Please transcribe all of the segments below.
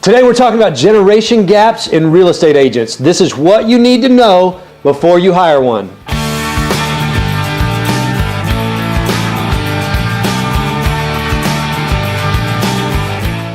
Today we're talking about generation gaps in real estate agents. This is what you need to know before you hire one.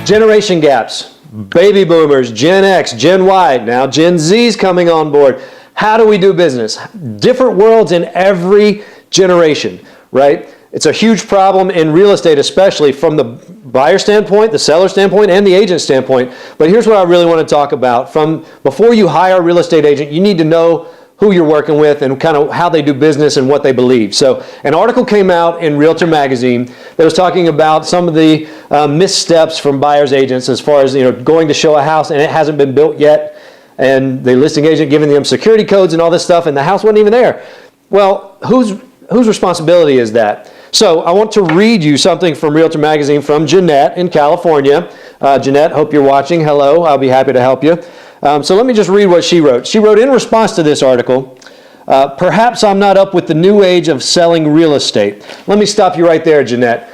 Generation gaps. Baby boomers, Gen X, Gen Y, now Gen Z's coming on board. How do we do business? Different worlds in every generation, right? It's a huge problem in real estate, especially from the buyer standpoint, the seller standpoint, and the agent standpoint. But here's what I really want to talk about. From before you hire a real estate agent, you need to know who you're working with and kind of how they do business and what they believe. So an article came out in Realtor Magazine that was talking about some of the missteps from buyer's agents as far as going to show a house and it hasn't been built yet, and the listing agent giving them security codes and all this stuff, and the house wasn't even there. Well, whose responsibility is that? So I want to read you something from Realtor Magazine from Jeanette in California. Jeanette, hope you're watching. Hello, I'll be happy to help you. So let me just read what she wrote. She wrote in response to this article, perhaps I'm not up with the new age of selling real estate. Let me stop you right there, Jeanette.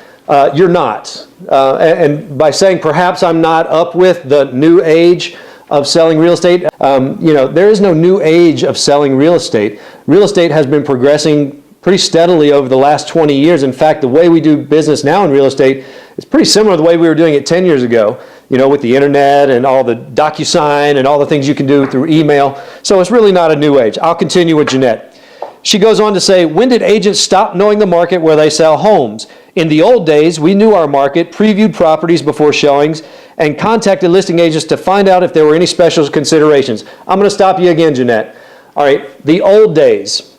You're not. And by saying perhaps I'm not up with the new age of selling real estate, there is no new age of selling real estate. Real estate has been progressing pretty steadily over the last 20 years. In fact, the way we do business now in real estate is pretty similar to the way we were doing it 10 years ago, with the internet and all the DocuSign and all the things you can do through email. So it's really not a new age. I'll continue with Jeanette. She goes on to say, when did agents stop knowing the market where they sell homes? In the old days, we knew our market, previewed properties before showings, and contacted listing agents to find out if there were any special considerations. I'm going to stop you again, Jeanette. All right, the old days,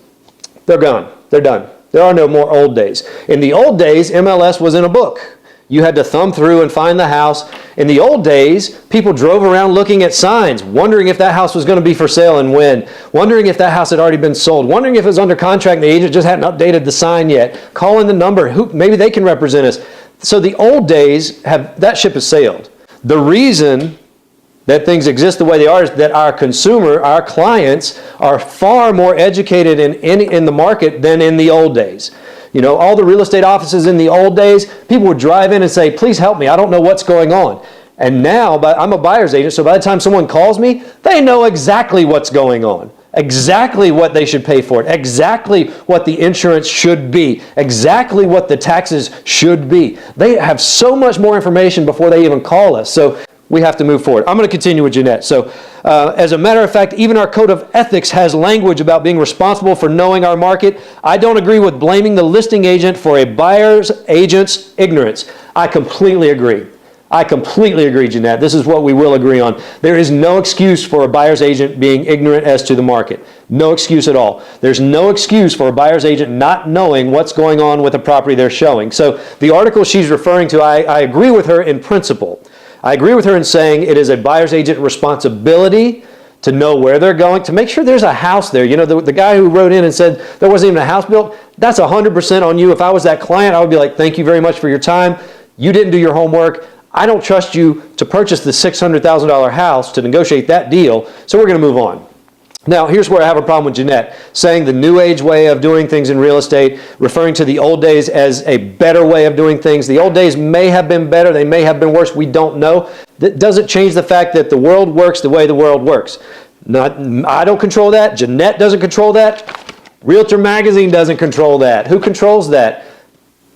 they're gone. They're done. There are no more old days. In the old days, MLS was in a book. You had to thumb through and find the house. In the old days, people drove around looking at signs, wondering if that house was going to be for sale and when, wondering if that house had already been sold, wondering if it was under contract and the agent just hadn't updated the sign yet, calling the number, maybe they can represent us. So the old days, that ship has sailed. The reason that things exist the way they are is that our consumer, our clients, are far more educated in the market than in the old days. All the real estate offices in the old days, people would drive in and say, please help me, I don't know what's going on. And now, I'm a buyer's agent, so by the time someone calls me, they know exactly what's going on, exactly what they should pay for it, exactly what the insurance should be, exactly what the taxes should be. They have so much more information before they even call us. So we have to move forward. I'm going to continue with Jeanette. So as a matter of fact, even our code of ethics has language about being responsible for knowing our market. I don't agree with blaming the listing agent for a buyer's agent's ignorance. I completely agree. I completely agree, Jeanette. This is what we will agree on. There is no excuse for a buyer's agent being ignorant as to the market. No excuse at all. There's no excuse for a buyer's agent not knowing what's going on with the property they're showing. So the article she's referring to, I agree with her in principle. I agree with her in saying it is a buyer's agent responsibility to know where they're going, to make sure there's a house there. The guy who wrote in and said there wasn't even a house built, that's 100% on you. If I was that client, I would be like, thank you very much for your time. You didn't do your homework. I don't trust you to purchase the $600,000 house to negotiate that deal, so we're going to move on. Now, here's where I have a problem with Jeanette, saying the new age way of doing things in real estate, referring to the old days as a better way of doing things. The old days may have been better, they may have been worse, we don't know. That doesn't change the fact that the world works the way the world works. I don't control that, Jeanette doesn't control that, Realtor Magazine doesn't control that. Who controls that?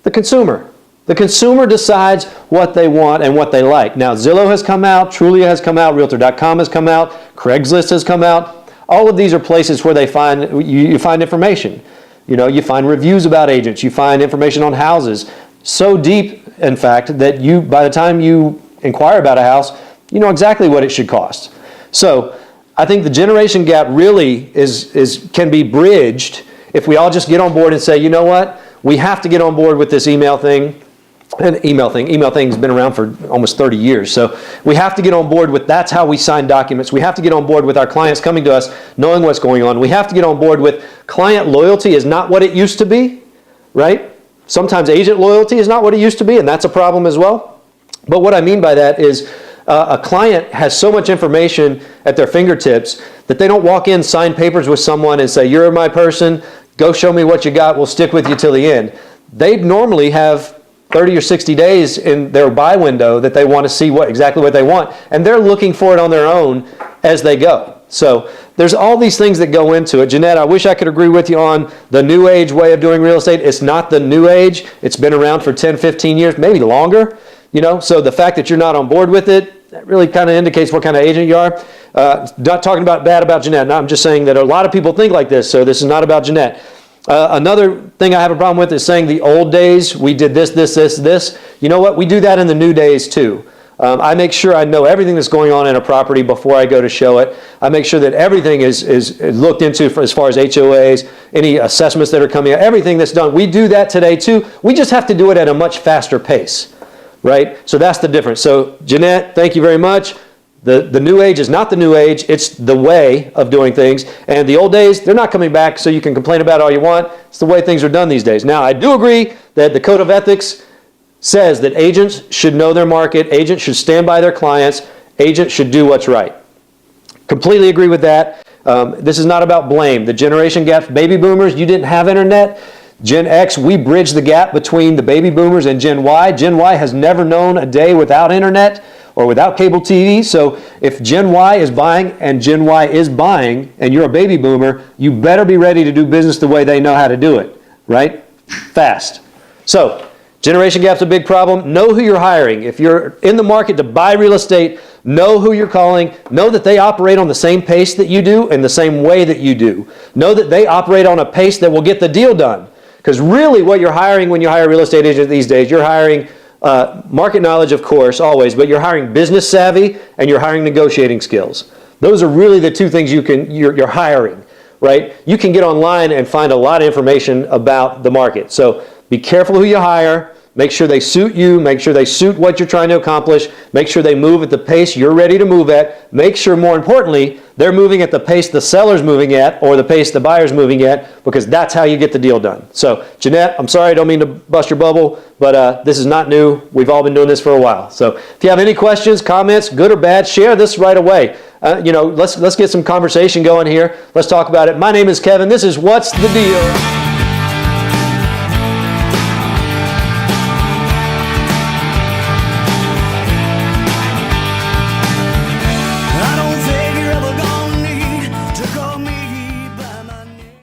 The consumer. The consumer decides what they want and what they like. Now, Zillow has come out, Trulia has come out, Realtor.com has come out, Craigslist has come out. All of these are places where you find information. You find reviews about agents. You find information on houses. So deep, in fact, that by the time you inquire about a house, you know exactly what it should cost. So I think the generation gap really can be bridged if we all just get on board and say, you know what, we have to get on board with this email thing. And email thing's been around for almost 30 years. So we have to get on board with that's how we sign documents. We have to get on board with our clients coming to us knowing what's going on. We have to get on board with client loyalty is not what it used to be, right? Sometimes agent loyalty is not what it used to be, and that's a problem as well. But what I mean by that is a client has so much information at their fingertips that they don't walk in, sign papers with someone and say, you're my person, go show me what you got, we'll stick with you till the end. They normally have 30 or 60 days in their buy window that they want to see exactly what they want, and they're looking for it on their own as they go. So there's all these things that go into it. Jeanette, I wish I could agree with you on the new age way of doing real estate. It's not the new age. It's been around for 10, 15 years, maybe longer. So the fact that you're not on board with it, that really kind of indicates what kind of agent you are. Not talking bad about Jeanette. No, I'm just saying that a lot of people think like this, so this is not about Jeanette. Another thing I have a problem with is saying the old days, we did this, this, this, this. You know what? We do that in the new days too. I make sure I know everything that's going on in a property before I go to show it. I make sure that everything is looked into as far as HOAs, any assessments that are coming out, everything that's done. We do that today too. We just have to do it at a much faster pace, right? So that's the difference. So Jeanette, thank you very much. The new age is not the new age. It's the way of doing things. And the old days, they're not coming back, so you can complain about it all you want. It's the way things are done these days. Now, I do agree that the Code of Ethics says that agents should know their market, agents should stand by their clients, agents should do what's right. Completely agree with that. This is not about blame. The generation gaps, baby boomers, you didn't have internet. Gen X, we bridge the gap between the baby boomers and Gen Y. Gen Y has never known a day without internet or without cable TV. So if Gen Y is buying and Gen Y is buying and you're a baby boomer, you better be ready to do business the way they know how to do it, right? Fast. So generation gap's a big problem. Know who you're hiring. If you're in the market to buy real estate, know who you're calling. Know that they operate on the same pace that you do and the same way that you do. Know that they operate on a pace that will get the deal done. Because really what you're hiring when you hire a real estate agent these days, you're hiring market knowledge, of course, always, but you're hiring business savvy and you're hiring negotiating skills. Those are really the two things you're hiring, right? You can get online and find a lot of information about the market. So be careful who you hire. Make sure they suit you. Make sure they suit what you're trying to accomplish. Make sure they move at the pace you're ready to move at. Make sure, more importantly, they're moving at the pace the seller's moving at or the pace the buyer's moving at, because that's how you get the deal done. So, Jeanette, I'm sorry, I don't mean to bust your bubble, but this is not new. We've all been doing this for a while. So if you have any questions, comments, good or bad, share this right away. Let's get some conversation going here. Let's talk about it. My name is Kevin. This is What's the Deal?